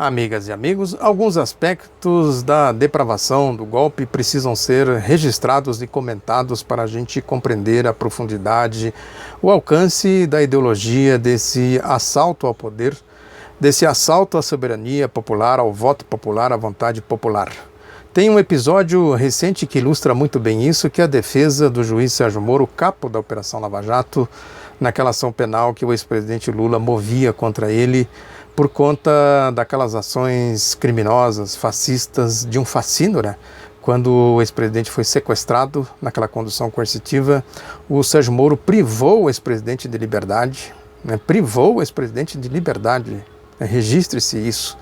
Amigas e amigos, alguns aspectos da depravação do golpe precisam ser registrados e comentados para a gente compreender a profundidade, o alcance da ideologia desse assalto ao poder, desse assalto à soberania popular, ao voto popular, à vontade popular. Tem um episódio recente que ilustra muito bem isso, que é a defesa do juiz Sérgio Moro, capo da Operação Lava Jato, naquela ação penal que o ex-presidente Lula movia contra ele, por conta daquelas ações criminosas, fascistas, de um fascínio, né? Quando o ex-presidente foi sequestrado naquela condução coercitiva, o Sérgio Moro privou o ex-presidente de liberdade, né? Privou o ex-presidente de liberdade, né? Registre-se isso.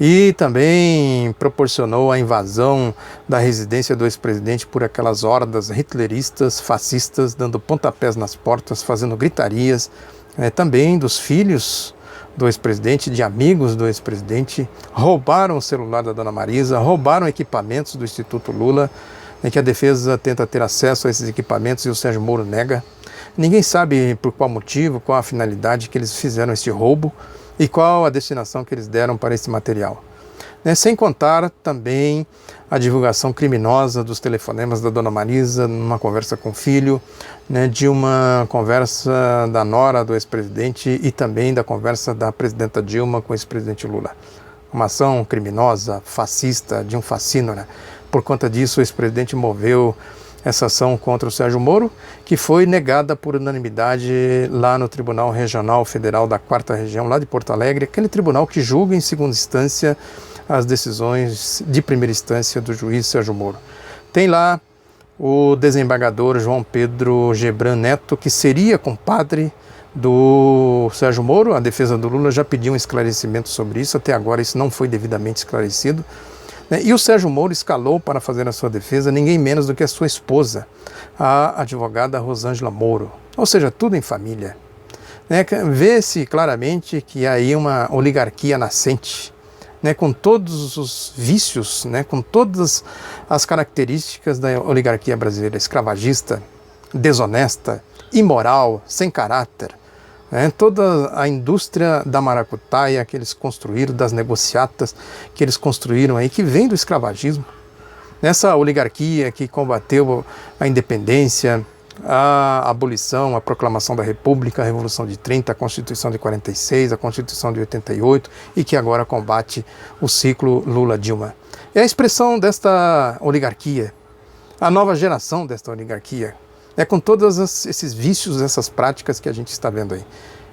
E também proporcionou a invasão da residência do ex-presidente por aquelas hordas hitleristas, fascistas, dando pontapés nas portas, fazendo gritarias, também dos filhos do ex-presidente, de amigos do ex-presidente, roubaram o celular da dona Marisa, roubaram equipamentos do Instituto Lula, em que a defesa tenta ter acesso a esses equipamentos e o Sérgio Moro nega. Ninguém sabe por qual motivo, qual a finalidade que eles fizeram esse roubo e qual a destinação que eles deram para esse material. Sem contar também a divulgação criminosa dos telefonemas da dona Marisa numa conversa com o filho, de uma conversa da nora do ex-presidente e também da conversa da presidenta Dilma com o ex-presidente Lula. Uma ação criminosa, fascista, de um fascínio. Por conta disso, o ex-presidente moveu essa ação contra o Sérgio Moro, que foi negada por unanimidade lá no Tribunal Regional Federal da 4ª Região, lá de Porto Alegre, aquele tribunal que julga em segunda instância as decisões de primeira instância do juiz Sérgio Moro. Tem lá o desembargador João Pedro Gebran Neto, que seria compadre do Sérgio Moro. A defesa do Lula já pediu um esclarecimento sobre isso, até agora isso não foi devidamente esclarecido. E o Sérgio Moro escalou para fazer a sua defesa ninguém menos do que a sua esposa, a advogada Rosângela Moro. Ou seja, tudo em família. Vê-se claramente que há aí uma oligarquia nascente, com todos os vícios, com todas as características da oligarquia brasileira, escravagista, desonesta, imoral, sem caráter. Toda a indústria da maracutaia que eles construíram, das negociatas que eles construíram aí, que vem do escravagismo. Essa oligarquia que combateu a independência, a abolição, a proclamação da República, a Revolução de 30, a Constituição de 46, a Constituição de 88 e que agora combate o ciclo Lula-Dilma. É a expressão desta oligarquia, a nova geração desta oligarquia. Com todos esses vícios, essas práticas que a gente está vendo aí.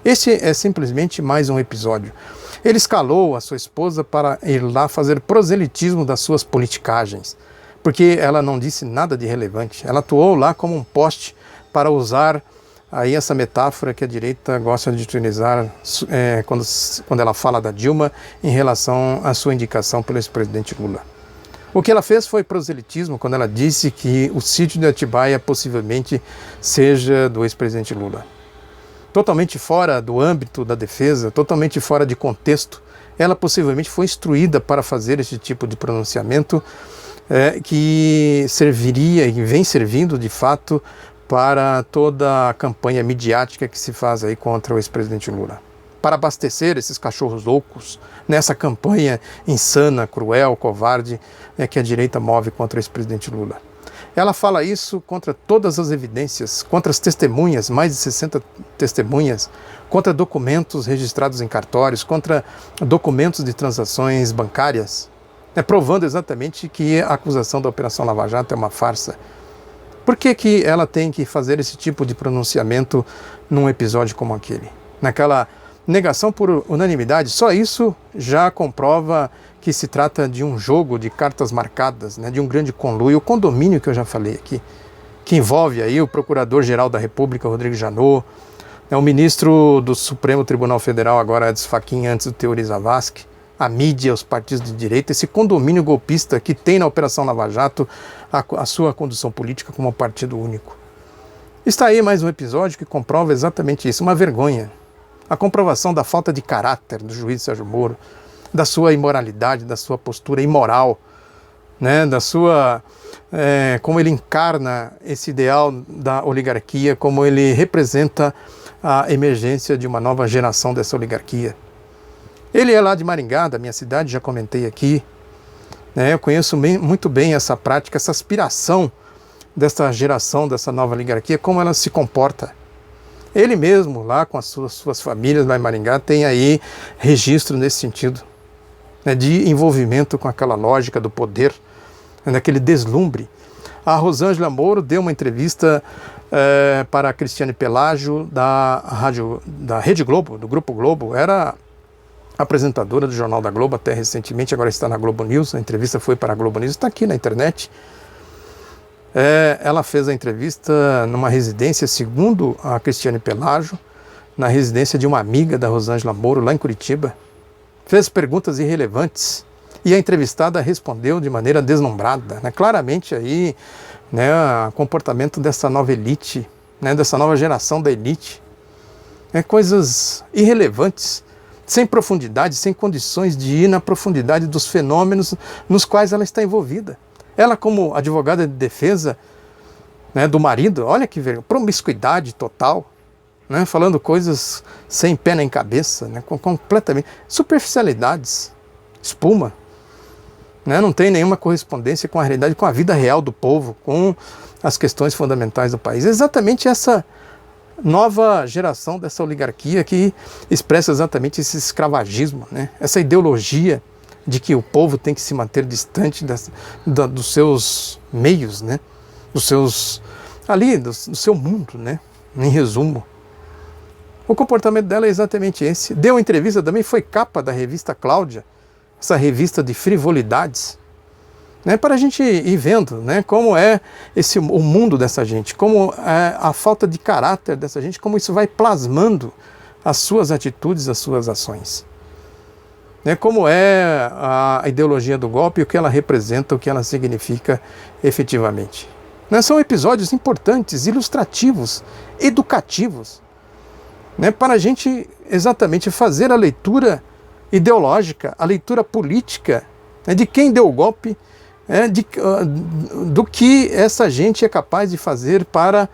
Este é simplesmente mais um episódio. Ele escalou a sua esposa para ir lá fazer proselitismo das suas politicagens, porque ela não disse nada de relevante. Ela atuou lá como um poste para usar aí essa metáfora que a direita gosta de utilizar quando ela fala da Dilma em relação à sua indicação pelo ex-presidente Lula. O que ela fez foi proselitismo quando ela disse que o sítio de Atibaia possivelmente seja do ex-presidente Lula. Totalmente fora do âmbito da defesa, totalmente fora de contexto, ela possivelmente foi instruída para fazer esse tipo de pronunciamento que serviria e vem servindo de fato para toda a campanha midiática que se faz aí contra o ex-presidente Lula. Para abastecer esses cachorros loucos nessa campanha insana, cruel, covarde que a direita move contra o ex-presidente Lula. Ela fala isso contra todas as evidências, contra as testemunhas, mais de 60 testemunhas, contra documentos registrados em cartórios, contra documentos de transações bancárias, provando exatamente que a acusação da Operação Lava Jato é uma farsa. Por que ela tem que fazer esse tipo de pronunciamento num episódio como aquele? Naquela negação por unanimidade, só isso já comprova que se trata de um jogo de cartas marcadas, de um grande conluio, o condomínio que eu já falei aqui, que envolve aí o Procurador-Geral da República, Rodrigo Janot, o ministro do Supremo Tribunal Federal, agora Edson Fachin, antes do Teori Zavascki, a mídia, os partidos de direita, esse condomínio golpista que tem na Operação Lava Jato a sua condução política como um partido único. Está aí mais um episódio que comprova exatamente isso, uma vergonha. A comprovação da falta de caráter do juiz Sérgio Moro, da sua imoralidade, da sua postura imoral, da sua como ele encarna esse ideal da oligarquia, como ele representa a emergência de uma nova geração dessa oligarquia. Ele é lá de Maringá, da minha cidade, já comentei aqui, né? Eu conheço muito bem essa prática, essa aspiração dessa geração, dessa nova oligarquia, como ela se comporta. Ele mesmo, lá com as suas famílias lá em Maringá, tem aí registro nesse sentido, né, de envolvimento com aquela lógica do poder, naquele deslumbre. A Rosângela Moro deu uma entrevista para a Cristiane Pelágio, da Rede Globo, do Grupo Globo, era apresentadora do Jornal da Globo até recentemente, agora está na Globo News, a entrevista foi para a Globo News, está aqui na internet. Ela fez a entrevista numa residência, segundo a Cristiane Pelágio, na residência de uma amiga da Rosângela Moro, lá em Curitiba. Fez perguntas irrelevantes e a entrevistada respondeu de maneira deslumbrada, né? Claramente aí, né, o comportamento dessa nova elite, né, dessa nova geração da elite. Coisas irrelevantes, sem profundidade, sem condições de ir na profundidade dos fenômenos nos quais ela está envolvida. Ela, como advogada de defesa, né, do marido, olha que vergonha, promiscuidade total, né, falando coisas sem pé nem cabeça, né, completamente, superficialidades, espuma, né, não tem nenhuma correspondência com a realidade, com a vida real do povo, com as questões fundamentais do país. Exatamente essa nova geração dessa oligarquia que expressa exatamente esse escravagismo, né, essa ideologia de que o povo tem que se manter distante dos seus meios, né? Do seu mundo, né? Em resumo. O comportamento dela é exatamente esse. Deu uma entrevista também, foi capa da revista Cláudia, essa revista de frivolidades, né? Para a gente ir vendo, né? Como é o mundo dessa gente, como é a falta de caráter dessa gente, como isso vai plasmando as suas atitudes, as suas ações. Como é a ideologia do golpe, o que ela representa, o que ela significa efetivamente. São episódios importantes, ilustrativos, educativos, para a gente exatamente fazer a leitura ideológica, a leitura política, de quem deu o golpe, do que essa gente é capaz de fazer para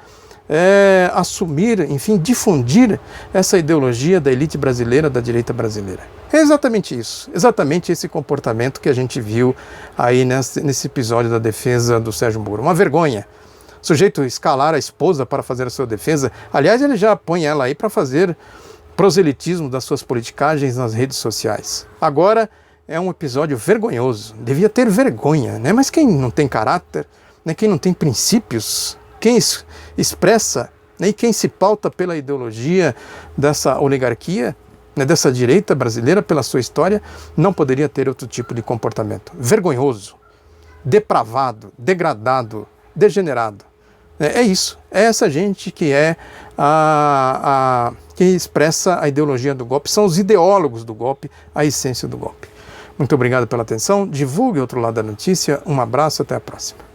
assumir, enfim, difundir essa ideologia da elite brasileira, da direita brasileira. É exatamente isso, exatamente esse comportamento que a gente viu aí nesse episódio da defesa do Sérgio Moro. Uma vergonha. O sujeito escalar a esposa para fazer a sua defesa. Aliás, ele já põe ela aí para fazer proselitismo das suas politicagens nas redes sociais. Agora é um episódio vergonhoso. Devia ter vergonha, né? Mas quem não tem caráter, né? Quem não tem princípios, quem expressa, né? E quem se pauta pela ideologia dessa oligarquia, né, dessa direita brasileira, pela sua história, não poderia ter outro tipo de comportamento. Vergonhoso, depravado, degradado, degenerado. É isso. É essa gente que que expressa a ideologia do golpe, são os ideólogos do golpe, a essência do golpe. Muito obrigado pela atenção. Divulgue o outro lado da notícia. Um abraço, até a próxima.